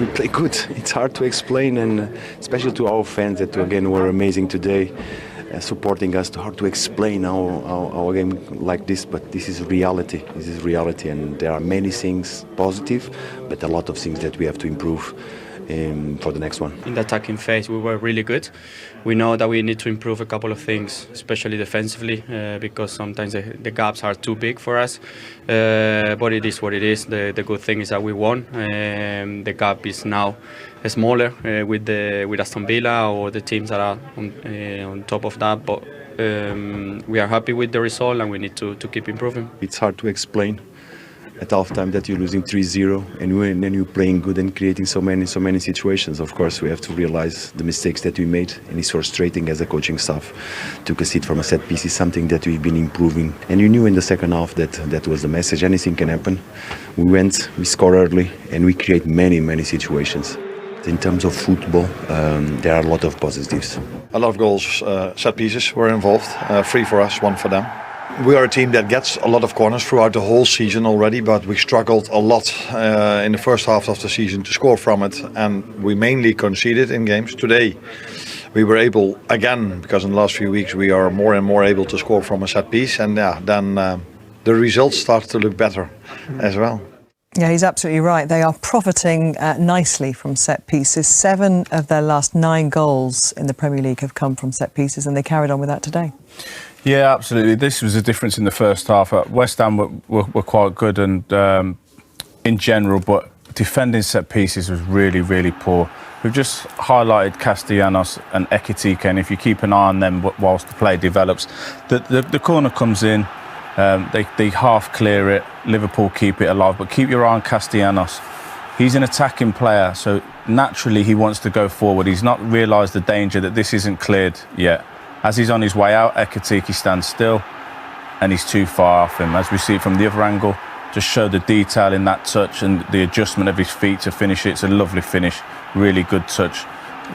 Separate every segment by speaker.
Speaker 1: we play good. It's hard to explain, and especially to our fans that again were amazing today, supporting us. Hard to explain our game like this, but this is reality. This is reality, and there are many things positive, but a lot of things that we have to improve for the next one.
Speaker 2: In the attacking phase, we were really good. We know that we need to improve a couple of things, especially defensively, because sometimes the gaps are too big for us. But it is what it is. The good thing is that we won. The gap is now smaller with Aston Villa or the teams that are on top of that. But we are happy with the result, and we need to keep improving.
Speaker 1: It's hard to explain at halftime that you're losing 3-0 and then you're playing good and creating so many situations. Of course, we have to realize the mistakes that we made, and it's frustrating as a coaching staff. Took a seat from a set piece is something that we've been improving, and you knew in the second half that was the message. Anything can happen. We score early, and we create many situations. In terms of football, there are a lot of positives.
Speaker 3: A lot of goals, set pieces were involved, 3 for us, 1 for them. We are a team that gets a lot of corners throughout the whole season already, but we struggled a lot in the first half of the season to score from it, and we mainly conceded in games. Today we were able, again, because in the last few weeks we are more and more able to score from a set piece, and then the results start to look better as well.
Speaker 4: Yeah, he's absolutely right. They are profiting nicely from set pieces. 7 of their last 9 goals in the Premier League have come from set pieces, and they carried on with that today.
Speaker 5: Yeah, absolutely. This was a difference in the first half. West Ham were quite good and in general, but defending set pieces was really poor. We've just highlighted Castellanos and Ekitike, and if you keep an eye on them whilst the play develops, the corner comes in, they half clear it, Liverpool keep it alive, but keep your eye on Castellanos. He's an attacking player, so naturally he wants to go forward. He's not realised the danger that this isn't cleared yet. As he's on his way out, Ekitike stands still and he's too far off him. As we see it from the other angle, just show the detail in that touch and the adjustment of his feet to finish it. It's a lovely finish, really good touch.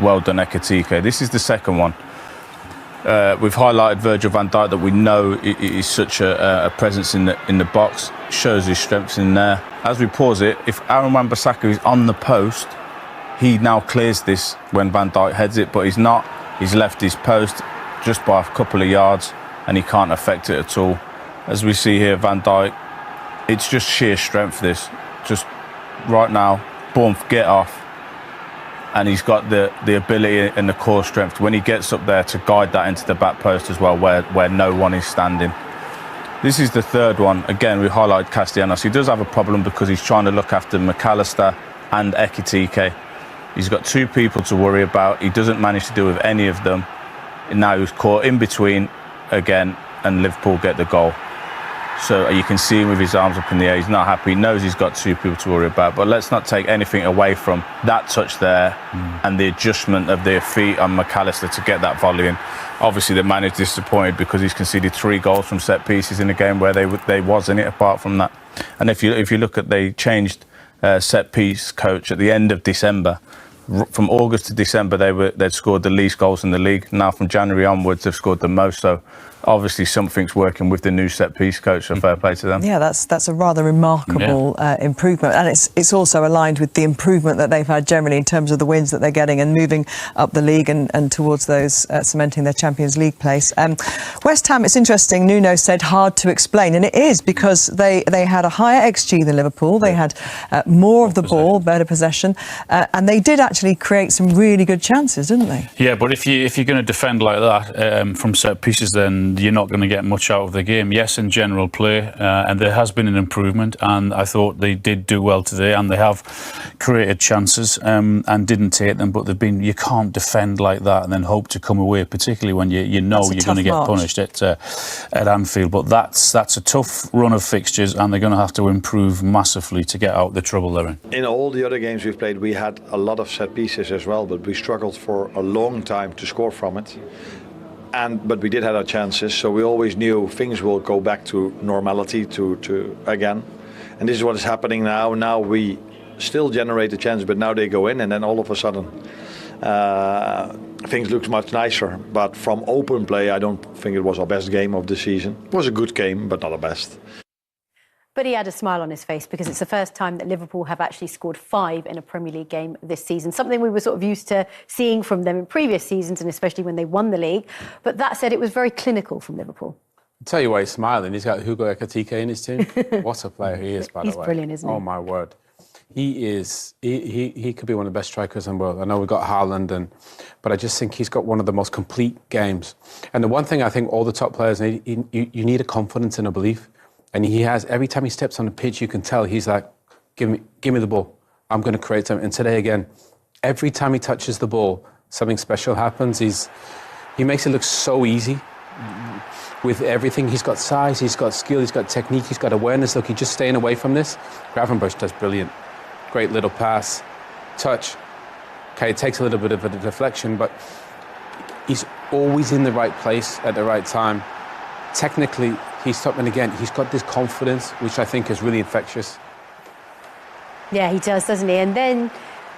Speaker 5: Well done, Ekitike. This is the second one. We've highlighted Virgil van Dijk, that we know is such a presence in the box, shows his strengths in there. As we pause it, if Aaron Wan-Bissaka is on the post, he now clears this when Van Dijk heads it, but he's not. He's left his post just by a couple of yards and he can't affect it at all. As we see here, Van Dijk, it's just sheer strength, this. Just right now, boom, get off. And he's got the ability and the core strength when he gets up there to guide that into the back post as well, where no one is standing. This is the third one. Again, we highlighted Castellanos. He does have a problem because he's trying to look after McAllister and Ekitike. He's got 2 people to worry about. He doesn't manage to deal with any of them. And now he's caught in between again, and Liverpool get the goal. So you can see him with his arms up in the air. He's not happy. He knows he's got 2 people to worry about. But let's not take anything away from that touch there and the adjustment of their feet on McAllister to get that volley in. Obviously, the man is disappointed because he's conceded 3 goals from set pieces in a game where they was in it. Apart from that, and if you look at, they changed set piece coach at the end of December. From August to December, they'd scored the least goals in the league. Now from January onwards, they've scored the most. So obviously something's working with the new set piece coach, so fair play to them.
Speaker 4: Yeah, that's a rather remarkable improvement, and it's also aligned with the improvement that they've had generally in terms of the wins that they're getting and moving up the league and towards those cementing their Champions League place. West Ham, it's interesting, Nuno said hard to explain, and it is because they had a higher XG than Liverpool. They had more of the ball, better possession, and they did actually create some really good chances, didn't they?
Speaker 6: Yeah, but if you're going to defend like that from set pieces, then you're not going to get much out of the game. Yes, in general play, and there has been an improvement, and I thought they did do well today, and they have created chances and didn't take them, but you can't defend like that and then hope to come away, particularly when you know you're going to get punished at Anfield. But that's a tough run of fixtures, and they're going to have to improve massively to get out the trouble they're in.
Speaker 3: In all the other games we've played, we had a lot of set pieces as well, but we struggled for a long time to score from it. But we did have our chances, so we always knew things will go back to normality to again. And this is what is happening now. Now we still generate a chance, but now they go in, and then all of a sudden things look much nicer. But from open play, I don't think it was our best game of the season. It was a good game, but not our best.
Speaker 7: But he had a smile on his face because it's the first time that Liverpool have actually scored 5 in a Premier League game this season, something we were sort of used to seeing from them in previous seasons, and especially when they won the league. But that said, it was very clinical from Liverpool.
Speaker 5: I'll tell you why he's smiling. He's got Hugo Ekitike in his team. What a player he is, by the way.
Speaker 7: He's brilliant, isn't he?
Speaker 5: Oh, my word. He is. He could be one of the best strikers in the world. I know we've got Haaland, but I just think he's got one of the most complete games. And the one thing I think all the top players need, you need a confidence and a belief. And he has, every time he steps on the pitch, you can tell he's like, give me the ball. I'm going to create something. And today again, every time he touches the ball, something special happens. He makes it look so easy with everything. He's got size, he's got skill, he's got technique, he's got awareness. Look, he's just staying away from this. Gravenberch does brilliant. Great little pass, touch. Okay, it takes a little bit of a deflection, but he's always in the right place at the right time. Technically, he's top, and again, he's got this confidence, which I think is really infectious.
Speaker 7: Yeah, he does, doesn't he? And then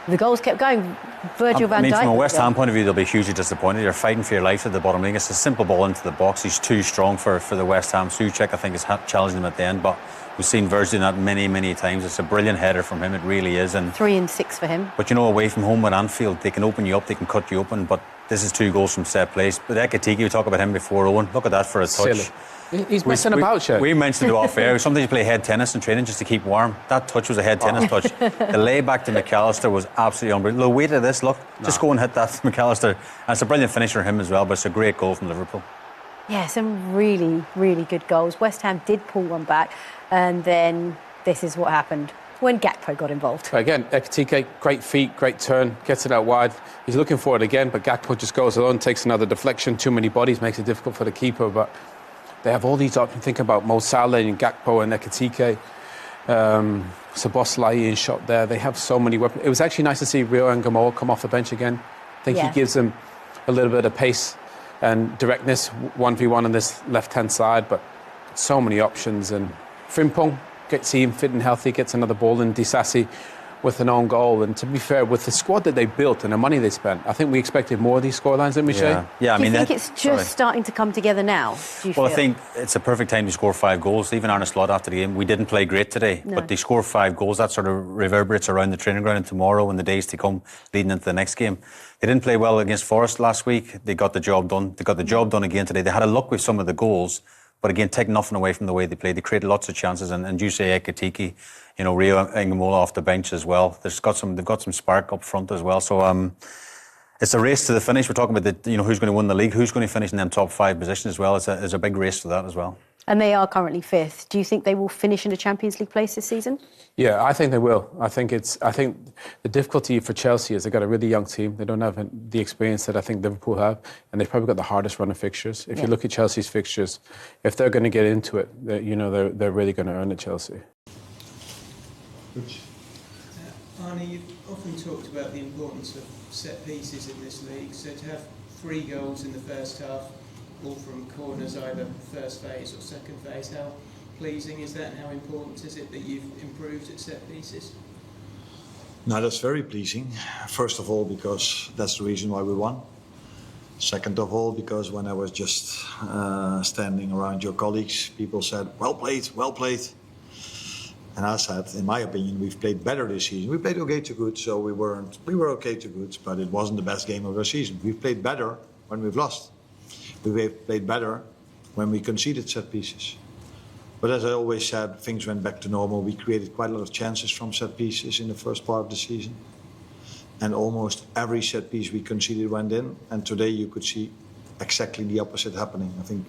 Speaker 7: the goals kept going. Virgil van Dijk.
Speaker 8: From a West Ham point of view, they'll be hugely disappointed. You're fighting for your life at the bottom league. It's a simple ball into the box. He's too strong for the West Ham. Souček, I think, is challenging him at the end, but we've seen Virgil doing that many times. It's a brilliant header from him. It really is. And
Speaker 7: 3 and 6 for him.
Speaker 8: But you know, away from home at Anfield, they can open you up, they can cut you open. But this is 2 goals from set plays. But Ekitike, we talk about him before, Owen. Look at that for a touch.
Speaker 5: Silly. He's messing about, Shane.
Speaker 8: We mentioned it off air. Sometimes you play head tennis in training just to keep warm. That touch was a head tennis touch. The layback to McAllister was absolutely unbelievable. The weight of this, look, just go and hit that McAllister. And it's a brilliant finish for him as well, but it's a great goal from Liverpool.
Speaker 7: Yeah, some really good goals. West Ham did pull one back, and then this is what happened when Gakpo got involved.
Speaker 5: Again, Ekitike, great feet, great turn, gets it out wide. He's looking for it again, but Gakpo just goes alone, takes another deflection. Too many bodies makes it difficult for the keeper, but they have all these options. Think about Mo Salah and Gakpo and Ekitike. Szoboszlai in shot there. They have so many weapons. It was actually nice to see Rio and Gamola come off the bench again. I think he gives them a little bit of pace and directness, 1v1 on this left-hand side, but so many options. And Frimpong, see him fit and healthy, gets another ball, and Disasi with an own goal. And to be fair, with the squad that they built and the money they spent, I think we expected more of these scorelines, didn't we, Shay?
Speaker 8: Yeah, I mean,
Speaker 7: do you think it's just starting to come together now?
Speaker 8: Well, I think it's a perfect time to score 5 goals. Even Arne Slot after the game, we didn't play great today, but they scored 5 goals. That sort of reverberates around the training ground, and tomorrow and the days to come leading into the next game. They didn't play well against Forest last week. They got the job done. They got the job done again today. They had a luck with some of the goals, but again, take nothing away from the way they played. They created lots of chances, and you say Ekitike, you know, Rio and Gamola off the bench as well. They've got some spark up front as well. So it's a race to the finish. We're talking about who's going to win the league, who's going to finish in them top 5 positions as well. It's a big race for that as well.
Speaker 7: And they are currently 5th. Do you think they will finish in a Champions League place this season?
Speaker 5: Yeah, I think they will. I think the difficulty for Chelsea is they've got a really young team. They don't have the experience that I think Liverpool have, and they've probably got the hardest run of fixtures. If you look at Chelsea's fixtures, if they're going to get into it, they're really going to earn it, Chelsea.
Speaker 9: Arne, you've often talked about the importance of set pieces in this league. So to have 3 goals in the first half, all from corners, either first phase or second phase, how pleasing is that, and how important is it that you've improved at set pieces?
Speaker 3: No, that's very pleasing. First of all, because that's the reason why we won. Second of all, because when I was just standing around your colleagues, people said, well played, well played. And I said, in my opinion, we've played better this season. We played okay to good, so we were okay to good, but it wasn't the best game of our season. We've played better when we've lost. We've played better when we conceded set pieces. But as I always said, things went back to normal. We created quite a lot of chances from set pieces in the first part of the season. And almost every set piece we conceded went in. And today you could see exactly the opposite happening. I think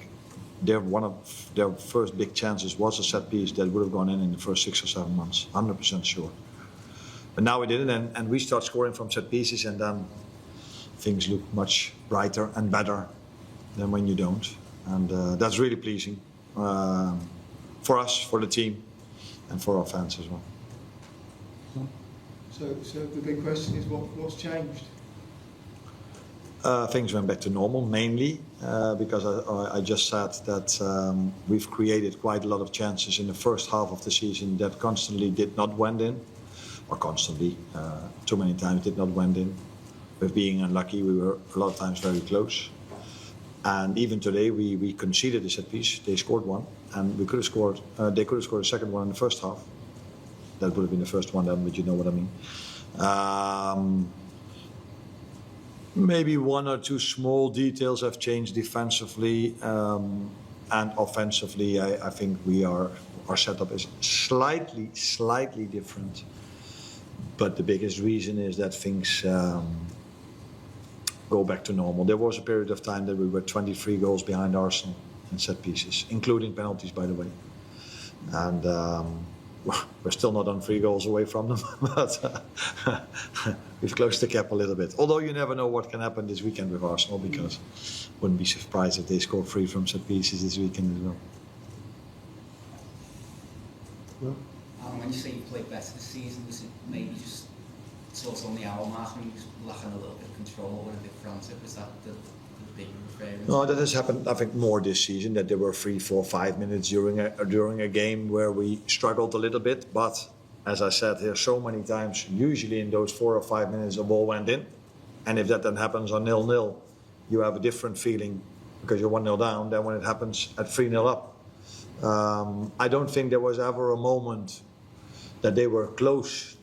Speaker 3: one of their first big chances was a set piece that would have gone in the first 6 or 7 months, 100% sure. But now we didn't, and we start scoring from set pieces, and then things look much brighter and better than when you don't. And that's really pleasing for us, for the team, and for our fans as well.
Speaker 9: So the big question is, what's changed?
Speaker 3: Things went back to normal, mainly because I just said that we've created quite a lot of chances in the first half of the season that constantly did not went in, or constantly, too many times did not went in. With being unlucky, we were a lot of times very close. And even today, we conceded a set piece. They scored one, and we could have scored. They could have scored a second one in the first half. That would have been the first one then, but you know what I mean. Maybe one or two small details have changed defensively and offensively. I think our setup is slightly different. But the biggest reason is that things go back to normal. There was a period of time that we were 23 goals behind Arsenal in set pieces, including penalties, by the way. And we're still not on 3 goals away from them, but we've closed the gap a little bit. Although you never know what can happen this weekend with Arsenal, because wouldn't be surprised if they score 3 from set pieces this weekend as well.
Speaker 10: And when you say you played better this season, was it maybe just sort of on the hour mark when you was lacking a little bit of control or a bit frantic? Was that the big reference?
Speaker 3: No, that has happened, I think, more this season, that there were 3, 4, 5 minutes during a game where we struggled a little bit. But as I said here so many times, usually in those 4 or 5 minutes the ball went in. And if that then happens on 0-0, you have a different feeling because you're 1-0 down than when it happens at 3-0 up. I don't think there was ever a moment that they were close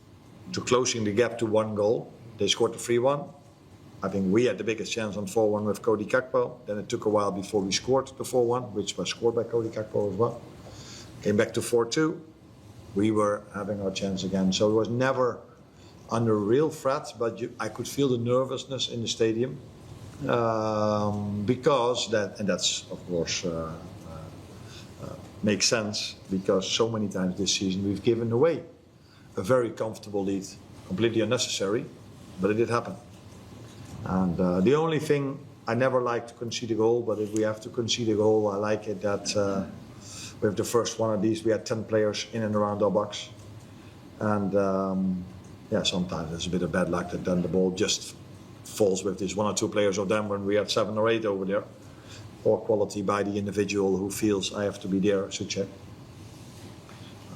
Speaker 3: to closing the gap to 1 goal. They scored the 3-1. I think we had the biggest chance on 4-1 with Cody Gakpo. Then it took a while before we scored the 4-1, which was scored by Cody Gakpo as well. Came back to 4-2. We were having our chance again. So it was never under real threat, but I could feel the nervousness in the stadium. Because that, and that's of course makes sense, because so many times this season we've given away a very comfortable lead, completely unnecessary, but it did happen. And the only thing, I never like to concede a goal, but if we have to concede a goal, I like it that with the first one of these we had 10 players in and around our box. And sometimes it's a bit of bad luck that then the ball just falls with these 1 or 2 players of them when we had 7 or 8 over there. Or quality by the individual who feels I have to be there, Suchek.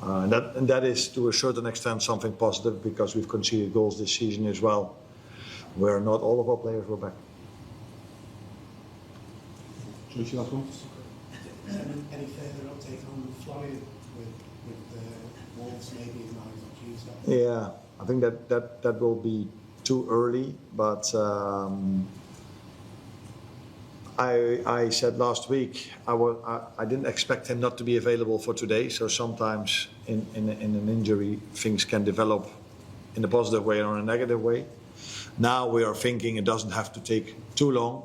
Speaker 3: And that is to a certain extent something positive, because we've conceded goals this season as well, where not all of our players were back.
Speaker 11: Any further update on Florian with the Wolves maybe in mind on Tuesday?
Speaker 3: Yeah, I think that will be too early, but I said last week I didn't expect him not to be available for today. So sometimes in an injury things can develop in a positive way or in a negative way. Now we are thinking it doesn't have to take too long.